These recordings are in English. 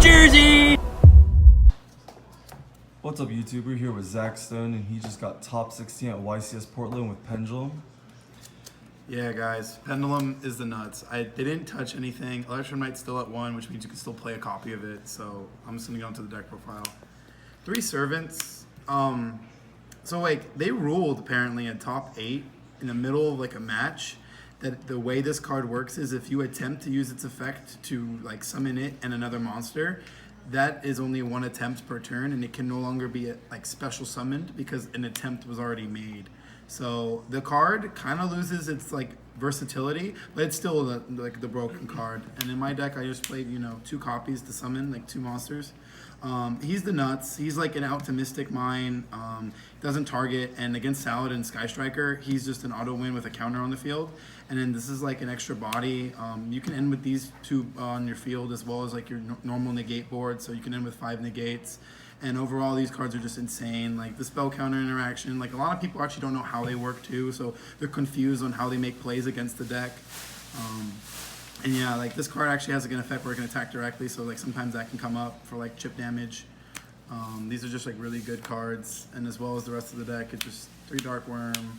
Jersey! What's up, YouTube? We're here with Zach Stone, and he just got top 16 at YCS Portland with Pendulum. Yeah, guys, Pendulum is the nuts. They didn't touch anything. Electromite's still at 1, which means you can still play a copy of it. So I'm just gonna go into the deck profile. 3 servants. So like they ruled apparently at top 8 in the middle of like a match that the way this card works is if you attempt to use its effect to like summon it and another monster, that is only 1 attempt per turn, and it can no longer be like special summoned because an attempt was already made. So the card kind of loses its like versatility, but it's still like the broken card. And in my deck, I just played 2 copies to summon like 2 monsters. He's the nuts. He's like an out to Mystic Mine. Doesn't target, and against Salad and Sky Striker, he's just an auto win with a counter on the field. And then this is like an extra body. You can end with these 2 on your field as well as like your normal negate board. So you can end with 5 negates. And overall, these cards are just insane. Like the spell counter interaction, like a lot of people actually don't know how they work too, so they're confused on how they make plays against the deck. And yeah, like this card actually has like an effect where it can attack directly, so like sometimes that can come up for like chip damage. These are just like really good cards, and as well as the rest of the deck, it's just 3 Dark Worm,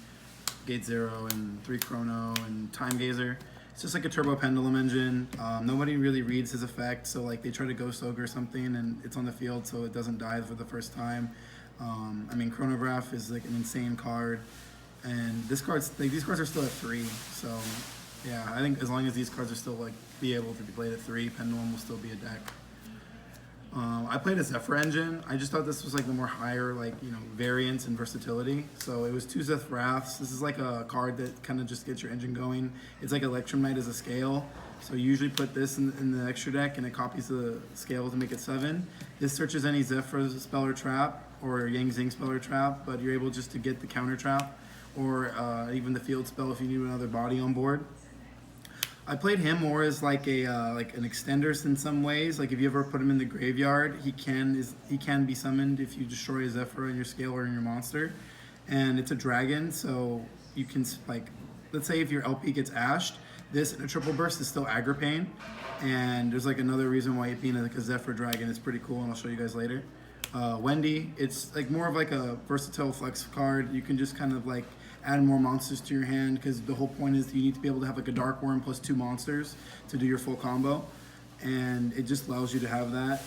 Gate 0, and 3 Chrono, and Time Gazer. It's just like a turbo pendulum engine. Nobody really reads his effect, so like they try to Ghost Ogre or something and it's on the field so it doesn't die for the first time. I mean, Chronograph is like an insane card, and these cards are still at 3, so yeah, I think as long as these cards are still like be able to be played at 3, Pendulum will still be a deck. I played a Zefra engine. I just thought this was like the more higher variance and versatility. So it was 2 Zefraths. This is like a card that kind of just gets your engine going. It's like Electromite as a scale. So you usually put this in the extra deck and it copies the scale to make it 7. This searches any Zefra spell or trap or Yang Zing spell or trap, but you're able just to get the counter trap or even the field spell if you need another body on board. I played him more as like a like an extender in some ways. Like if you ever put him in the graveyard, he can be summoned if you destroy a Zefra in your scale or in your monster. And it's a dragon, so you can like, let's say if your LP gets ashed, this in a triple burst is still aggro pain. And there's like another reason why it being like a Zefra dragon is pretty cool, and I'll show you guys later. Wendy, it's like more of like a versatile flex card. You can just kind of like add more monsters to your hand because the whole point is you need to be able to have like a Dark Worm plus 2 monsters to do your full combo, and it just allows you to have that.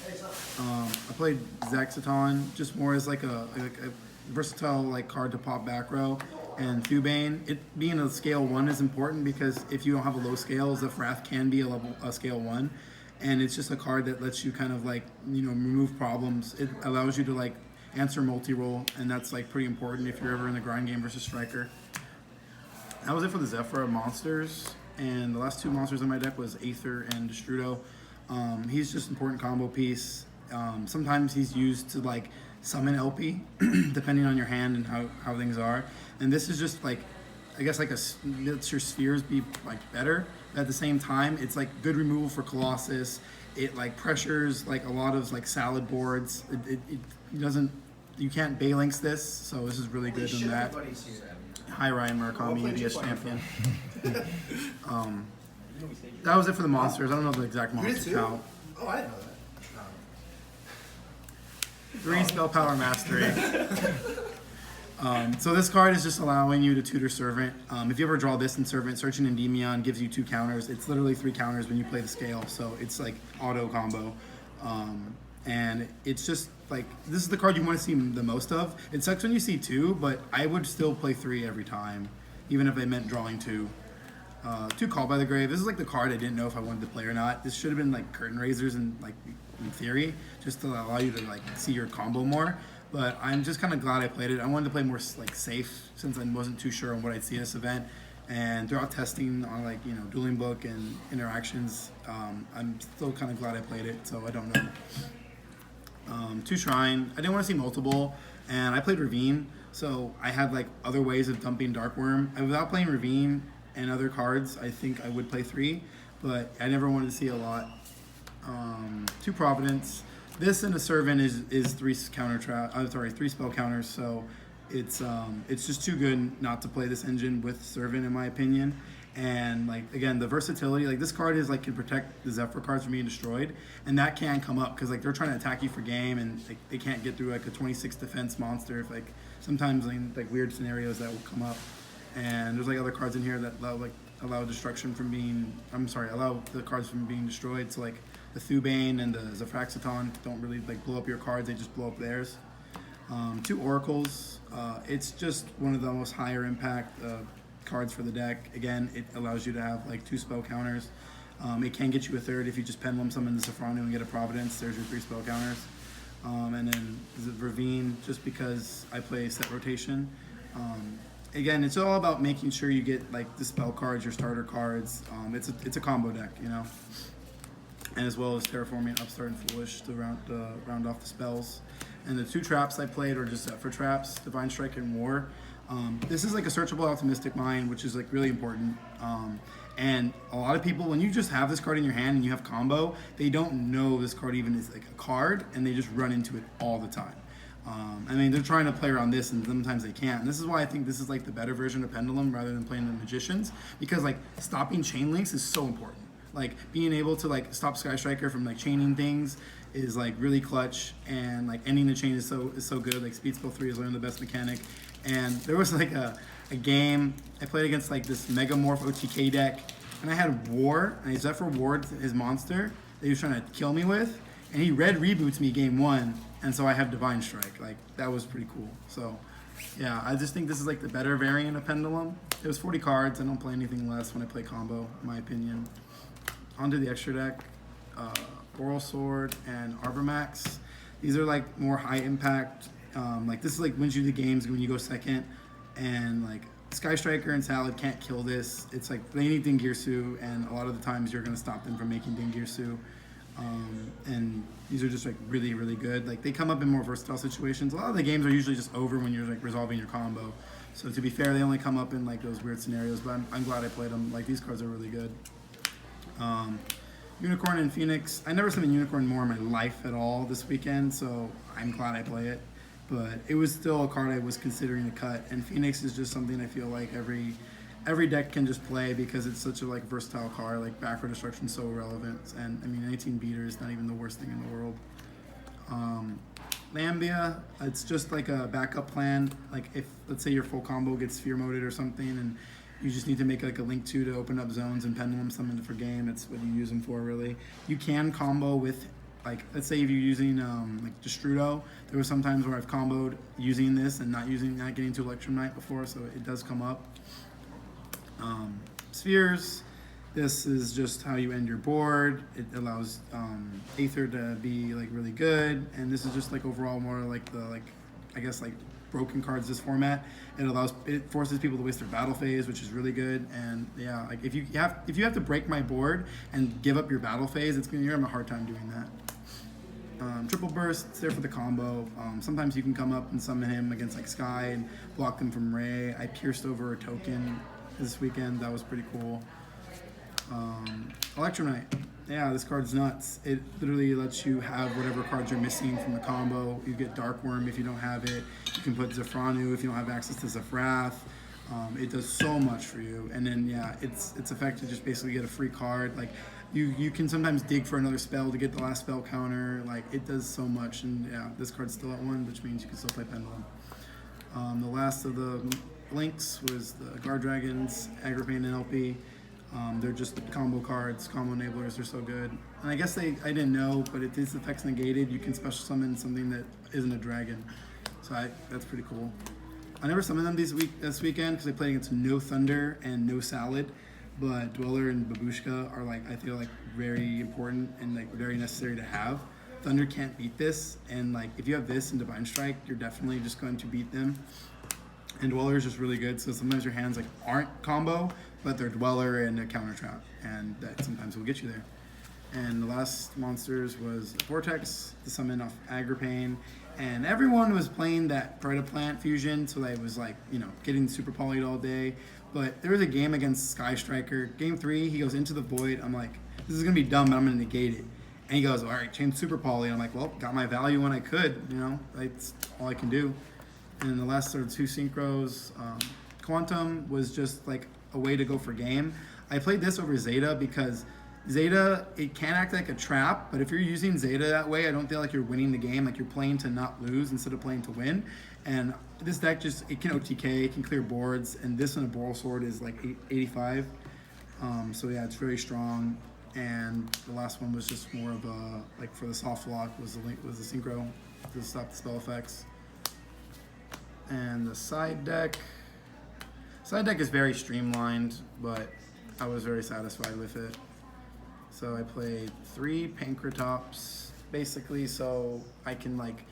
I played Zaxaton just more as like a versatile like card to pop back row, and Thubane, it being a scale 1 is important because if you don't have a low scale, Zefrath can be a scale 1, and it's just a card that lets you kind of like remove problems. It allows you to like answer multi-roll, and that's like pretty important if you're ever in the grind game versus Striker. That was it for the Zefra monsters, and the last 2 monsters in my deck was Aether and Destrudo. He's just an important combo piece. Sometimes he's used to like summon LP, depending on your hand and how things are. And this is just like, I guess like lets your spheres be like better. But at the same time, it's like good removal for Colossus. It like pressures like a lot of like salad boards. It doesn't, you can't Balinks this, so this is really good in that. Hi Ryan Murakami, UDS champion. That was it for the monsters. I don't know the exact monster count. Oh, I didn't know that. 3 spell power mastery. So this card is just allowing you to tutor Servant. If you ever draw this in Servant, Searching Endymion gives you 2 counters. It's literally 3 counters when you play the scale, so it's like auto combo. And it's just like, this is the card you want to see the most of. It sucks when you see 2, but I would still play 3 every time, even if I meant drawing 2. 2 Call by the Grave. This is like the card I didn't know if I wanted to play or not. This should have been like Curtain Raisers in theory, just to allow you to like see your combo more. But I'm just kind of glad I played it. I wanted to play more like safe since I wasn't too sure on what I'd see at this event. And throughout testing on like Dueling Book and interactions, I'm still kind of glad I played it. So I don't know. 2 Shrine. I didn't want to see multiple, and I played Ravine, so I had like other ways of dumping Dark Worm. And without playing Ravine and other cards, I think I would play 3, but I never wanted to see a lot. 2 Providence. This and a Servant is 3 counter trap. 3 spell counters. So it's just too good not to play this engine with Servant in my opinion. And like again, the versatility, like this card is like can protect the Zefra cards from being destroyed, and that can come up because like they're trying to attack you for game, and like, they can't get through like a 26 defense monster. If like sometimes like weird scenarios that will come up, and there's like other cards in here that allow destruction from being. Allow the cards from being destroyed. So like the Thubane and the Zefraxiton don't really like blow up your cards; they just blow up theirs. 2 oracles. It's just one of the most higher impact cards for the deck. Again, it allows you to have like 2 spell counters. It can get you a 3rd if you just Pendulum summon the Zefra and get a Providence. There's your 3 spell counters. And then the Ravine, just because I play set rotation. Again, it's all about making sure you get like the spell cards, your starter cards. It's a combo deck, you know. And as well as Terraforming, Upstart, and Foolish to round off the spells. And the 2 traps I played are just Zefra traps, Divine Strike and War. This is like a searchable Optimistic Mind, which is like really important. And a lot of people, when you just have this card in your hand and you have combo, they don't know this card even is like a card, and they just run into it all the time. I mean, they're trying to play around this, and sometimes they can't. And this is why I think this is like the better version of Pendulum rather than playing the Magicians, because like stopping chain links is so important. Like being able to like stop Sky Striker from like chaining things is like really clutch, and like ending the chain is so good. Like Speed Spell 3 is one of the best mechanic. And there was like a game I played against like this Megamorph OTK deck, and I had War, and I Zefra Ward his monster that he was trying to kill me with, and he red reboots me game 1, and so I have Divine Strike. Like that was pretty cool. So yeah, I just think this is like the better variant of Pendulum. It was 40 cards. I don't play anything less when I play combo, in my opinion. Onto the extra deck, Oral Sword and Arbormax. These are like more high impact. Like this is like wins you the games when you go second, and like Sky Striker and Salad can't kill this. It's like they need Dingirsu, and a lot of the times you're gonna stop them from making Dingirsu. And these are just like really, really good. Like they come up in more versatile situations. A lot of the games are usually just over when you're like resolving your combo. So to be fair, they only come up in like those weird scenarios, but I'm glad I played them. Like these cards are really good. Unicorn and Phoenix. I never seen a Unicorn more in my life at all this weekend, so I'm glad I play it. But it was still a card I was considering to cut, and Phoenix is just something I feel like every deck can just play because it's such a like versatile card. Like backward destruction is so irrelevant, and I mean 19 beater is not even the worst thing in the world. Lambia, it's just like a backup plan. Like if let's say your full combo gets sphere moded or something, and you just need to make like a link to open up zones and Pendulum summon for game. It's what you use them for, really. You can combo with, like, let's say if you're using like Destrudo. There was some times where I've comboed using this and not getting to Electromite before, so it does come up. Spheres. This is just how you end your board. It allows Aether to be like really good, and this is just like overall more like the I guess like broken cards this format. It forces people to waste their battle phase, which is really good. And yeah, like if you have to break my board and give up your battle phase, you're having a hard time doing that. Triple Burst, it's there for the combo. Sometimes you can come up and summon him against like Sky and block them from Ray. I pierced over a token this weekend. That was pretty cool. Electromite. Yeah, this card's nuts. It literally lets you have whatever cards you're missing from the combo. You get Dark Worm if you don't have it. You can put Zefranu if you don't have access to Zefrath. It does so much for you. And then yeah, its effect to just basically get a free card. Like you can sometimes dig for another spell to get the last spell counter. Like it does so much. And yeah, this card's still at 1, which means you can still play Pendulum. The last of the links was the Guard Dragons, Agripane, and LP. They're just combo cards, combo enablers. They're so good. And I guess I didn't know, but if this effect's negated, you can special summon something that isn't a dragon. So that's pretty cool. I never summoned them this weekend because I played against no Thunder and no Salad, but Dweller and Babushka are like I feel like very important and like very necessary to have. Thunder can't beat this, and like if you have this and Divine Strike, you're definitely just going to beat them. And Dweller is just really good, so sometimes your hands like aren't combo, but they're Dweller and a counter trap, and that sometimes will get you there. And the last monsters was Vortex to summon off Agripane, and everyone was playing that Predaplant fusion, so that it was like, you know, getting super polyed all day. But there was a game against Sky Striker. Game 3, he goes into the void. I'm like, this is gonna be dumb, but I'm gonna negate it. And he goes, all right, change super poly. I'm like, well, got my value when I could, you know, that's all I can do. And the last sort of 2 synchros, Quantum was just like a way to go for game. I played this over Zeta because Zeta, it can act like a trap, but if you're using Zeta that way, I don't feel like you're winning the game. Like you're playing to not lose instead of playing to win. And this deck just, it can OTK, it can clear boards, and this and a Boral Sword is like 85. So yeah, it's very strong. And the last one was just more of a, like for the soft lock was the synchro to stop the spell effects. And the side deck is very streamlined, but I was very satisfied with it. So I played 3 Pankratops, basically, so I can like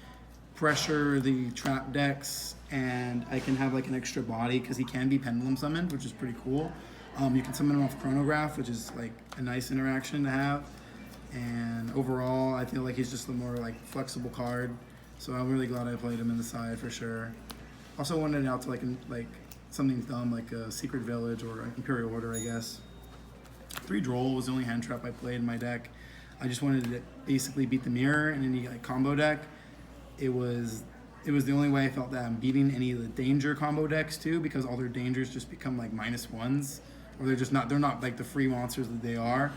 pressure the trap decks, and I can have like an extra body because he can be Pendulum summoned, which is pretty cool. You can summon him off Chronograph, which is like a nice interaction to have. And overall, I feel like he's just a more like flexible card. So I'm really glad I played him in the side for sure. Also wanted it out to like something dumb like a Secret Village or Imperial Order, I guess. 3 Droll was the only hand trap I played in my deck. I just wanted to basically beat the mirror in any like combo deck. It was the only way I felt that I'm beating any of the danger combo decks too, because all their dangers just become like -1s, or they're not like the free monsters that they are.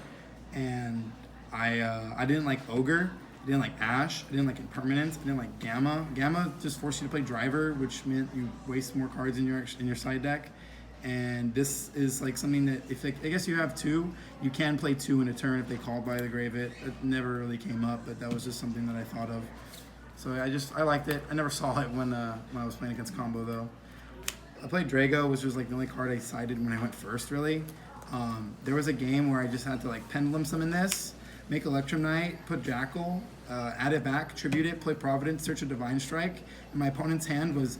And I didn't like Ogre, I didn't like Ash, I didn't like Impermanence, I didn't like Gamma. Gamma just forced you to play Driver, which meant you waste more cards in your side deck. And this is like something that I guess you have 2, you can play 2 in a turn if they called by the grave it. It never really came up, but that was just something that I thought of. So I liked it. I never saw it when I was playing against combo though. I played Drago, which was like the only card I sided when I went first really. There was a game where I just had to like Pendulum summon this, make Electrum Knight, put Jackal, add it back, tribute it, play Providence, search a Divine Strike, and my opponent's hand was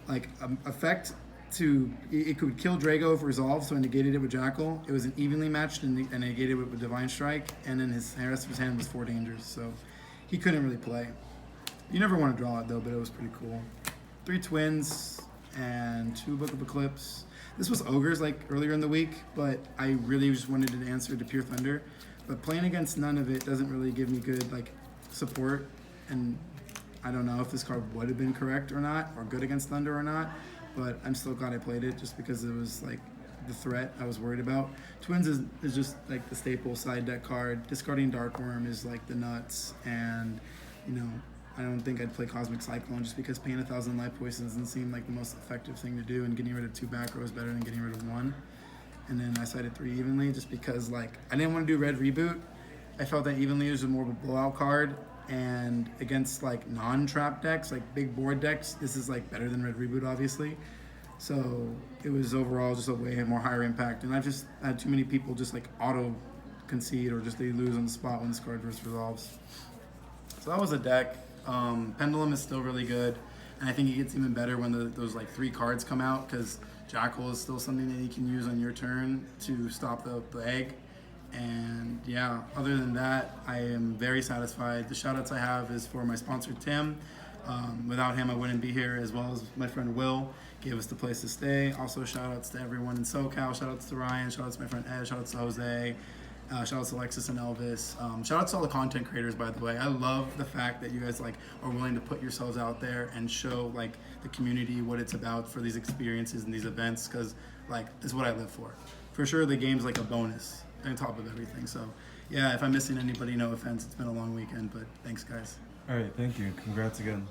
like effect to, it could kill Drago if resolved, so I negated it with Jackal. It was an evenly matched and I negated it with Divine Strike, and then the rest of his hand was 4 dangers, so he couldn't really play. You never want to draw it though, but it was pretty cool. 3 Twins and 2 Book of Eclipse. This was Ogres like earlier in the week, but I really just wanted an answer to Pure Thunder. But playing against none of it doesn't really give me good like support, and I don't know if this card would have been correct or not, or good against Thunder or not, but I'm still glad I played it just because it was like the threat I was worried about. Twins is just like the staple side deck card. Discarding Darkworm is like the nuts, and you know, I don't think I'd play Cosmic Cyclone just because paying 1,000 life points doesn't seem like the most effective thing to do, and getting rid of 2 back rows better than getting rid of 1. And then I sided 3 Evenly just because like I didn't want to do Red Reboot. I felt that Evenly was more of a blowout card, and against like non-trap decks, like big board decks, this is like better than Red Reboot obviously. So it was overall just a way more higher impact, and I've just had too many people just like auto concede or just they lose on the spot when this card first resolves. So that was a deck. Pendulum is still really good, and I think it gets even better when those like 3 cards come out, because Jackal is still something that you can use on your turn to stop the egg. And yeah, other than that, I am very satisfied. The shout outs I have is for my sponsor Tim. Without him I wouldn't be here, as well as my friend Will gave us the place to stay. Also shout outs to everyone in SoCal, shout outs to Ryan, shout outs to my friend Ed, shout outs to Jose, shout outs to Alexis and Elvis. Shout outs to all the content creators, by the way. I love the fact that you guys like are willing to put yourselves out there and show like the community what it's about for these experiences and these events, because like it's what I live for. For sure the game's like a bonus on top of everything. So yeah, if I'm missing anybody, no offense, it's been a long weekend, but thanks guys. All right, thank you. Congrats again.